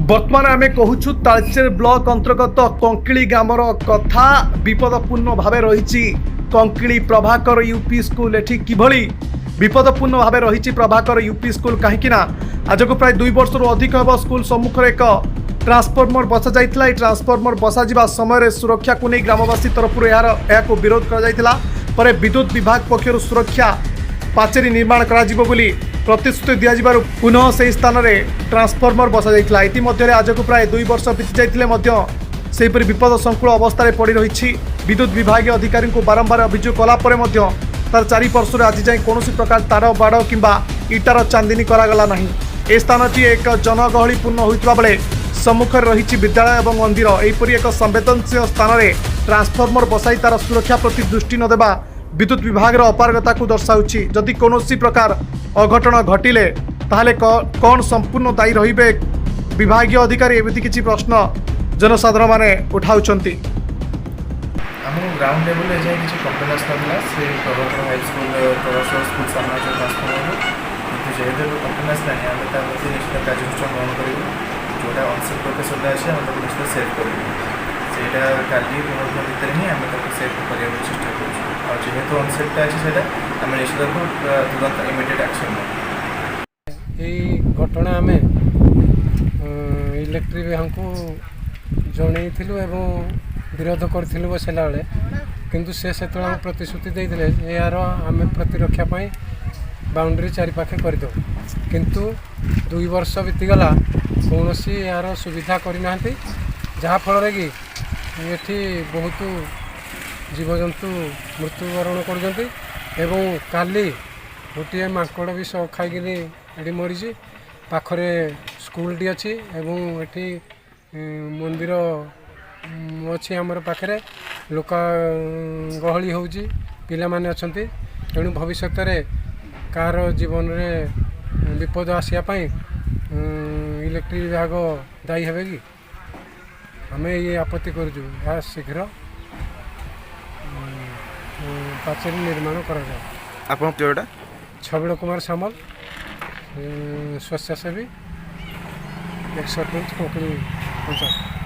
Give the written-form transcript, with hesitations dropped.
बर्तमान आम कहूँ तालचेर ब्लॉक अंतर्गत कंकिली ग्रामर कथा विपदपूर्ण भाव रही। कंकिली प्रभाकर यूपी स्कूल एठी किभली विपदपूर्ण भाव रही प्रभाकर यूपी स्कूल कहीं आज को प्राय 2 वर्ष अधिक हम स्कूल सम्मुख एक ट्रांसफॉर्मर बसा जाइथिला। ट्रांसफॉर्मर बसा जिबा समय सुरक्षा को नहीं ग्रामवासी तरफ विरोध कर विद्युत विभाग पक्षर सुरक्षा पाचेरी निर्माण करा जिवो बोली प्रतिश्रुति दिया पुनः से स्थान में ट्रांसफॉर्मर बसा जाइथिला। इतिमध्य आज को प्राय 2 वर्ष बीती जाइथिले सेहीपरि विपद संकुल अवस्था पड़ रही। विद्युत विभाग अधिकारी को बारंबार अभियोग कलापर तार चारिपार्श्वर आज जाए कौन प्रकार तार बाड़ किंबा इटार चांदनी करागला नहीं। ए स्थानटी एक जनगहलीपूर्ण होता बेले सम्मुख रही विद्यालय और मंदिर। यहपरि एक संवेदनशील स्थान में ट्रांसफॉर्मर बसाई तार सुरक्षा प्रति दृष्टि नदेवा विद्युत विभाग अपारगता को दर्शाऊँच। जदि कौन प्रकार अघटन घटिले ताहले कौन संपूर्ण दायी रहिबे विभागीय अधिकारी एमती किसी प्रश्न जनसाधारण माने उठाउछंती। आम ग्राउंड लेवल जाए किसी कंप्लेन आसना से Prabhakar high school Prabhakar school सामना जो ट्रांसफॉर्मर कितु जेहेतु कंप्लेन आसला आम निश्चित कार्यानुष्ठान ग्रहण करूँ। जोटा अनसेफ लोकेशन अच्छे आम निश्चित सेफ करूँ। से काली भितर ही आम सेफ करने चेष्टा करूँ। जेहेतु अनसेफ्टा अच्छे आम निश्चित तुरंत इमिडिएट एक्शन यही घटना आम इलेक्ट्रिक विभाग को जनईलु एवं विरोध करूँ बसला बेले किंतु से प्रतिश्रुति देते यार आम प्रतिरक्षा बाउंड्री चारिपाखे करदे किंतु 2 वर्ष बीतीगला कौन यार सुविधा करना जहाँफल कि ये बहुत जीवजंतु मृत्युवरण कर काली गोटे माकड़ भी खाई ये मरीज पाखरे स्कूल टी अच्छी एटी मंदिर अच्छी आमर पाखे लोक गहली हो पिला माने अच्छा तेणु भविष्य कार जीवन में विपद आसापी इलेक्ट्रिक विभाग दायी हे कि आम ये आपत्ति करूँ शीघ्र पाचेरी निर्माण करा। छबिल कुमार सामल स्वच्छासेवी एक सरपंच कंकिली पंचायत।